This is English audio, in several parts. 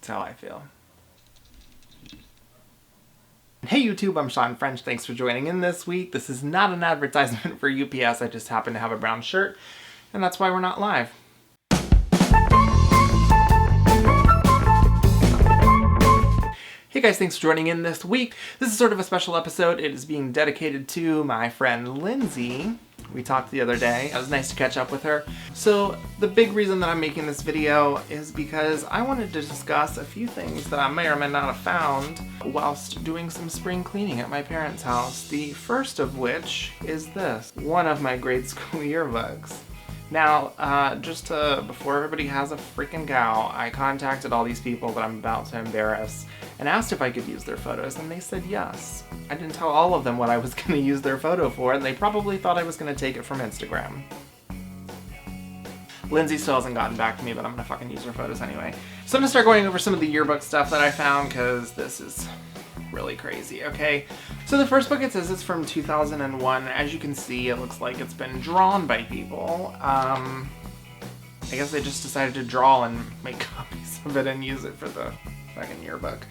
That's how I feel. Hey YouTube, I'm Frenchh. Thanks for joining in this week. This is not an advertisement for UPS. I just happen to have a brown shirt, and that's why we're not live. Hey guys, thanks for joining in this week. This is sort of a special episode. It is being dedicated to my friend Lindsey. We talked the other day. It was nice to catch up with her. So the big reason that I'm making this video is because I wanted to discuss a few things that I may or may not have found whilst doing some spring cleaning at my parents' house. The first of which is this, one of my grade school yearbooks. Now, before everybody has a freaking cow, I contacted all these people that I'm about to embarrass and asked if I could use their photos, and they said yes. I didn't tell all of them what I was going to use their photo for, and they probably thought I was going to take it from Instagram. Lindsey still hasn't gotten back to me, but I'm going to fucking use her photos anyway. So I'm going to start going over some of the yearbook stuff that I found, because this is really crazy, okay? So the first book, it says it's from 2001. As you can see, it looks like it's been drawn by people. I guess they just decided to draw and make copies of it and use it for the fucking yearbook.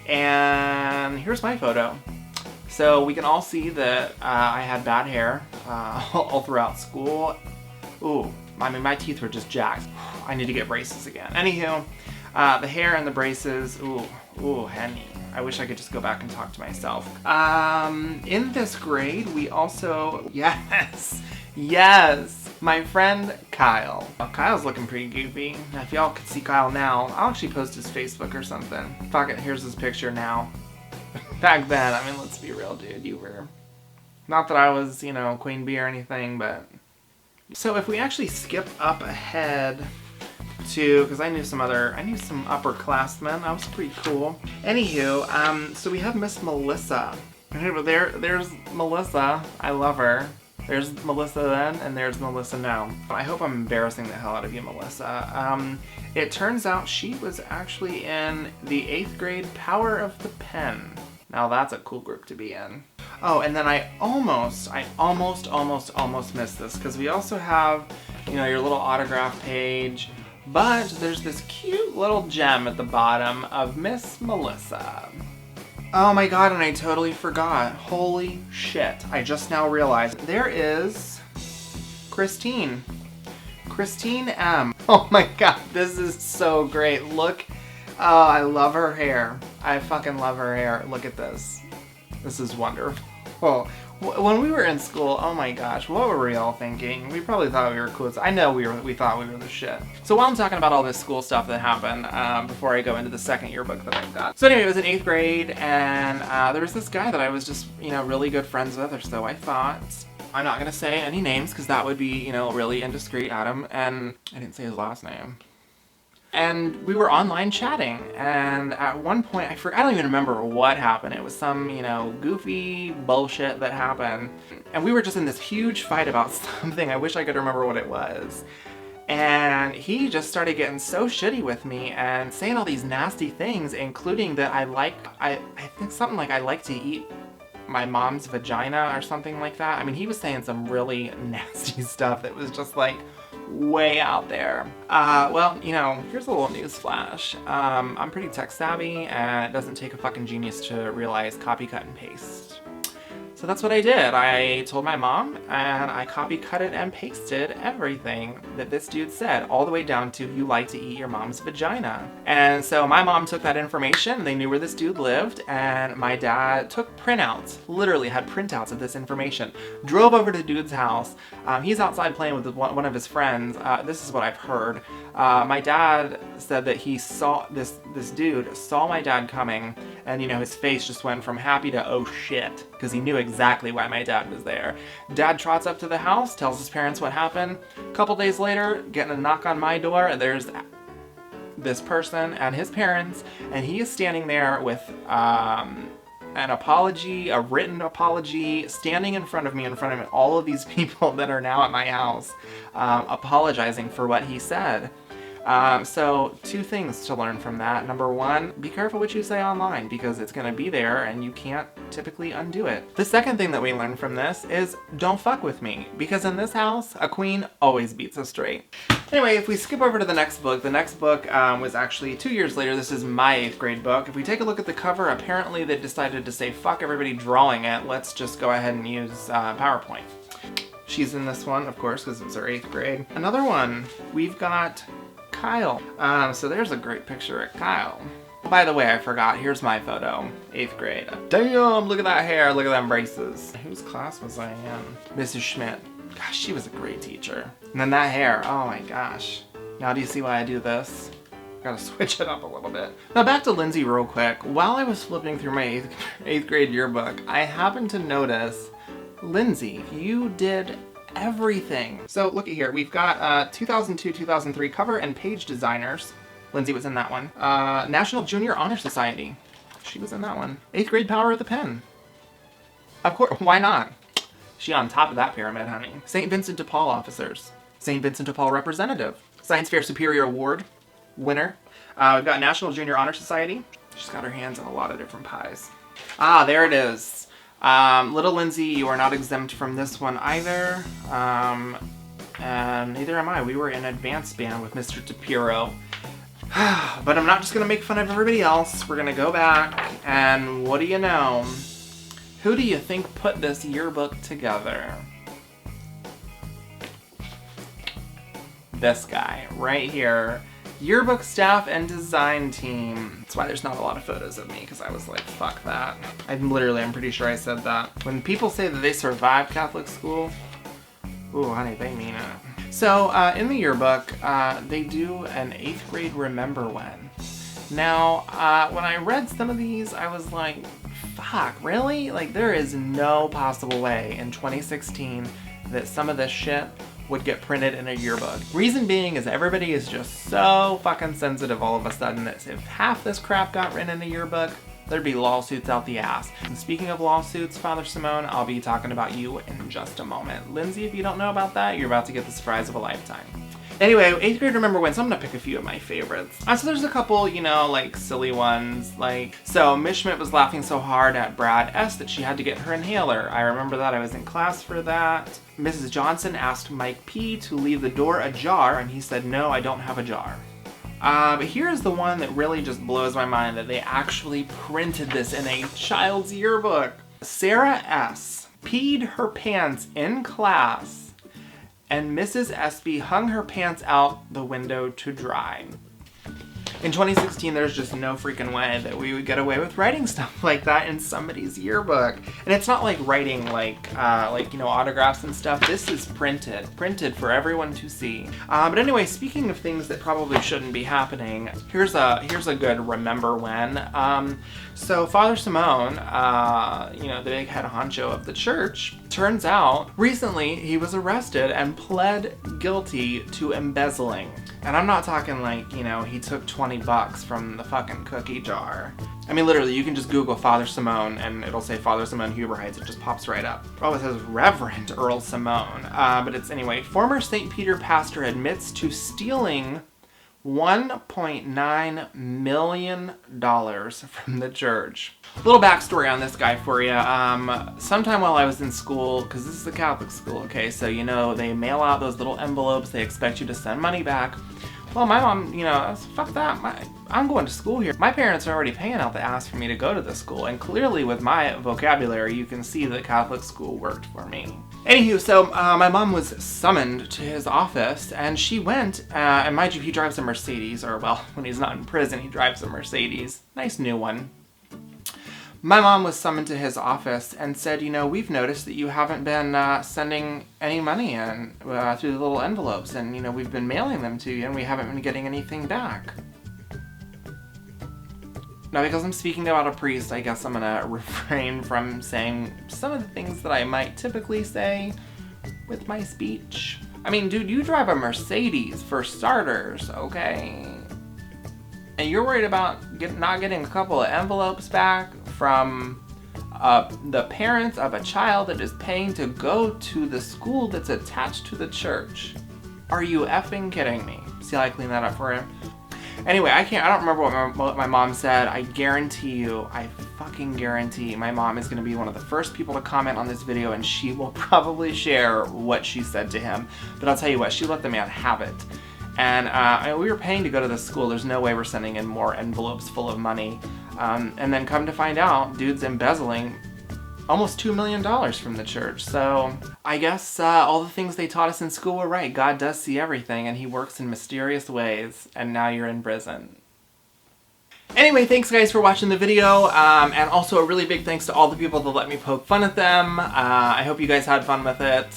And here's my photo. So we can all see that I had bad hair all throughout school. Ooh, I mean, my teeth were just jacked. I need to get braces again. Anywho, the hair and the braces, ooh, honey. I wish I could just go back and talk to myself. In this grade, we also, yes, my friend Kyle. Well, Kyle's looking pretty goofy. Now, if y'all could see Kyle now, I'll actually post his Facebook or something. Fuck it, here's his picture now. Back then, I mean, let's be real, dude, you were, not that I was, you know, queen bee or anything, but. So if we actually skip up ahead to, because I knew some upperclassmen. That was pretty cool. Anywho, so we have Miss Melissa. There's Melissa. I love her. There's Melissa then, and there's Melissa now. I hope I'm embarrassing the hell out of you, Melissa. It turns out she was actually in the 8th grade Power of the Pen. Now that's a cool group to be in. Oh, and then I almost missed this, because we also have, you know, your little autograph page. But there's this cute little gem at the bottom of Miss Melissa. Oh my god, and I totally forgot. Holy shit. I just now realized. There is Christine. Christine M. Oh my god, this is so great. Look. Oh, I love her hair. I fucking love her hair. Look at this. This is wonderful. When we were in school, oh my gosh, what were we all thinking? We probably thought we were cool. I know we thought we were the shit. So while I'm talking about all this school stuff that happened, before I go into the second yearbook that I've got. So anyway, it was in 8th grade, and there was this guy that I was just, you know, really good friends with, or so I thought. I'm not gonna say any names, because that would be, you know, really indiscreet, Adam, and I didn't say his last name. And we were online chatting, and at one point, I don't even remember what happened. It was some, you know, goofy bullshit that happened. And we were just in this huge fight about something. I wish I could remember what it was. And he just started getting so shitty with me and saying all these nasty things, including that I think something like I like to eat my mom's vagina or something like that. I mean, he was saying some really nasty stuff that was just like, way out there. Well, you know, here's a little news flash. I'm pretty tech savvy, and it doesn't take a fucking genius to realize copy, cut, and paste. So that's what I did. I told my mom, and I copy, cut it, and pasted everything that this dude said, all the way down to, you like to eat your mom's vagina. And so my mom took that information, they knew where this dude lived, and my dad took printouts, literally had printouts of this information, drove over to the dude's house. He's outside playing with one of his friends. This is what I've heard. My dad said that he saw, this dude saw my dad coming, and you know, his face just went from happy to oh shit, because he knew exactly why my dad was there. Dad trots up to the house, tells his parents what happened. A couple days later, getting a knock on my door, and there's this person and his parents, and he is standing there with an apology, a written apology, standing in front of me, in front of all of these people that are now at my house, apologizing for what he said. So 2 things to learn from that. Number 1, be careful what you say online because it's going to be there and you can't typically undo it. The second thing that we learned from this is don't fuck with me because in this house, a queen always beats us straight. Anyway, if we skip over to the next book was actually 2 years later. This is my 8th grade book. If we take a look at the cover, apparently they decided to say, fuck everybody drawing it, let's just go ahead and use PowerPoint. She's in this one, of course, because it's her 8th grade. Another one, we've got Kyle. So there's a great picture of Kyle. By the way, I forgot, here's my photo, 8th grade. Damn, look at that hair, look at them braces. Whose class was I in? Mrs. Schmidt. Gosh, she was a great teacher. And then that hair, oh my gosh. Now do you see why I do this? Gotta switch it up a little bit. Now back to Lindsey real quick. While I was flipping through my 8th grade yearbook, I happened to notice, Lindsey, you did everything. So look at here, we've got 2002-2003 cover and page designers. Lindsey was in that one. National Junior Honor Society. She was in that one. 8th grade Power of the Pen. Of course, why not? She on top of that pyramid, honey. St. Vincent de Paul officers. St. Vincent de Paul representative. Science Fair Superior Award winner. We've got National Junior Honor Society. She's got her hands in a lot of different pies. Ah, there it is. Little Lindsey, you are not exempt from this one either. And neither am I. We were in advanced band with Mr. DePiro. But I'm not just gonna make fun of everybody else. We're gonna go back and what do you know? Who do you think put this yearbook together? This guy right here. Yearbook staff and design team. That's why there's not a lot of photos of me, because I was like, fuck that. I'm pretty sure I said that. When people say that they survived Catholic school, ooh, honey, they mean it. So, in the yearbook, they do an 8th grade remember when. Now, when I read some of these, I was like, fuck, really? Like, there is no possible way in 2016 that some of this shit would get printed in a yearbook. Reason being is everybody is just so fucking sensitive all of a sudden that if half this crap got written in a yearbook, there'd be lawsuits out the ass. And speaking of lawsuits, Father Simone, I'll be talking about you in just a moment. Lindsey, if you don't know about that, you're about to get the surprise of a lifetime. Anyway, 8th grade remember when, so I'm gonna pick a few of my favorites. So there's a couple, you know, like silly ones, like, so Miss Schmidt was laughing so hard at Brad S that she had to get her inhaler. I remember that, I was in class for that. Mrs. Johnson asked Mike P to leave the door ajar and he said, no, I don't have a jar. But here's the one that really just blows my mind that they actually printed this in a child's yearbook. Sarah S peed her pants in class and Mrs. Espy hung her pants out the window to dry. In 2016, there's just no freaking way that we would get away with writing stuff like that in somebody's yearbook. And it's not like writing like you know, autographs and stuff. This is printed for everyone to see. But anyway, speaking of things that probably shouldn't be happening, here's a good remember when. So Father Simone, you know, the big head honcho of the church, turns out recently he was arrested and pled guilty to embezzling. And I'm not talking like, you know, he took 20 bucks from the fucking cookie jar. I mean, literally, you can just Google Father Simone and it'll say Father Simone Huberheitz. It just pops right up. Oh, it says Reverend Earl Simone. But it's anyway, former St. Peter pastor admits to stealing $1.9 million from the church. Little backstory on this guy for you. Sometime while I was in school, because this is a Catholic school, okay, so you know, they mail out those little envelopes, they expect you to send money back. Well, my mom, you know, I was, fuck that, I'm going to school here. My parents are already paying out the ass for me to go to this school, and clearly with my vocabulary, you can see that Catholic school worked for me. Anywho, so my mom was summoned to his office, and she went, and mind you, he drives a Mercedes, or well, when he's not in prison, he drives a Mercedes. Nice new one. My mom was summoned to his office and said, you know, we've noticed that you haven't been sending any money in through the little envelopes, and, you know, we've been mailing them to you, and we haven't been getting anything back. Now, because I'm speaking about a priest, I guess I'm gonna refrain from saying some of the things that I might typically say with my speech. I mean, dude, you drive a Mercedes for starters, okay? And you're worried about not getting a couple of envelopes back from the parents of a child that is paying to go to the school that's attached to the church. Are you effing kidding me? See how I clean that up for him? Anyway, I don't remember what my mom said. I guarantee you, I fucking guarantee my mom is going to be one of the first people to comment on this video, and she will probably share what she said to him. But I'll tell you what, she let the man have it. And we were paying to go to this school. There's no way we're sending in more envelopes full of money. And then come to find out, dude's embezzling almost $2 million from the church. So I guess all the things they taught us in school were right. God does see everything, and he works in mysterious ways, and now you're in prison. Anyway, thanks guys for watching the video, and also a really big thanks to all the people that let me poke fun at them. I hope you guys had fun with it.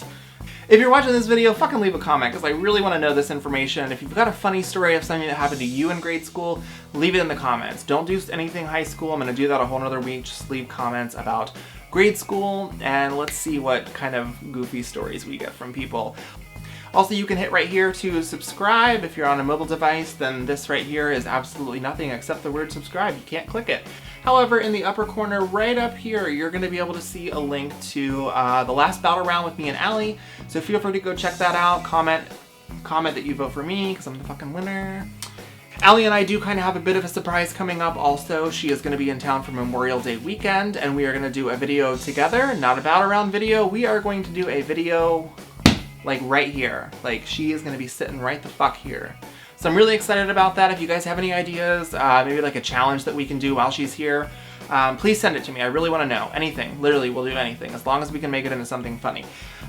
If you're watching this video, fucking leave a comment, because I really want to know this information. If you've got a funny story of something that happened to you in grade school, leave it in the comments. Don't do anything high school. I'm going to do that a whole nother week. Just leave comments about grade school, and let's see what kind of goofy stories we get from people. Also, you can hit right here to subscribe. If you're on a mobile device, then this right here is absolutely nothing except the word subscribe. You can't click it. However, in the upper corner right up here, you're going to be able to see a link to the last battle round with me and Allie. So feel free to go check that out. Comment that you vote for me, because I'm the fucking winner. Allie and I do kind of have a bit of a surprise coming up also. She is going to be in town for Memorial Day weekend, and we are going to do a video together. Not a battle round video. We are going to do a video like right here. Like, she is going to be sitting right the fuck here. So I'm really excited about that. If you guys have any ideas, maybe like a challenge that we can do while she's here, please send it to me. I really want to know. Anything. Literally, we'll do anything, as long as we can make it into something funny.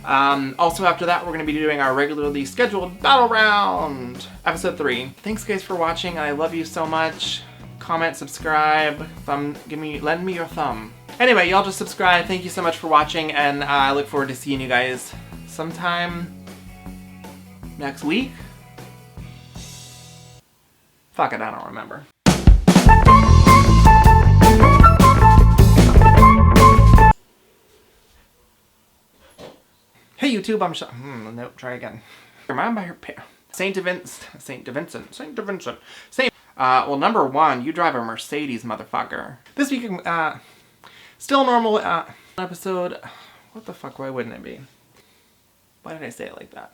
Also, after that, we're going to be doing our regularly scheduled Battle Round, Episode 3. Thanks, guys, for watching. I love you so much. Comment, subscribe, lend me your thumb. Anyway, y'all just subscribe. Thank you so much for watching, and I look forward to seeing you guys sometime next week. Fuck it, I don't remember. Hey YouTube, I'm nope, try again. Remind by your pair. Saint Vincent. Well, number one, you drive a Mercedes, motherfucker. This week, still normal episode. What the fuck, why wouldn't it be? Why did I say it like that?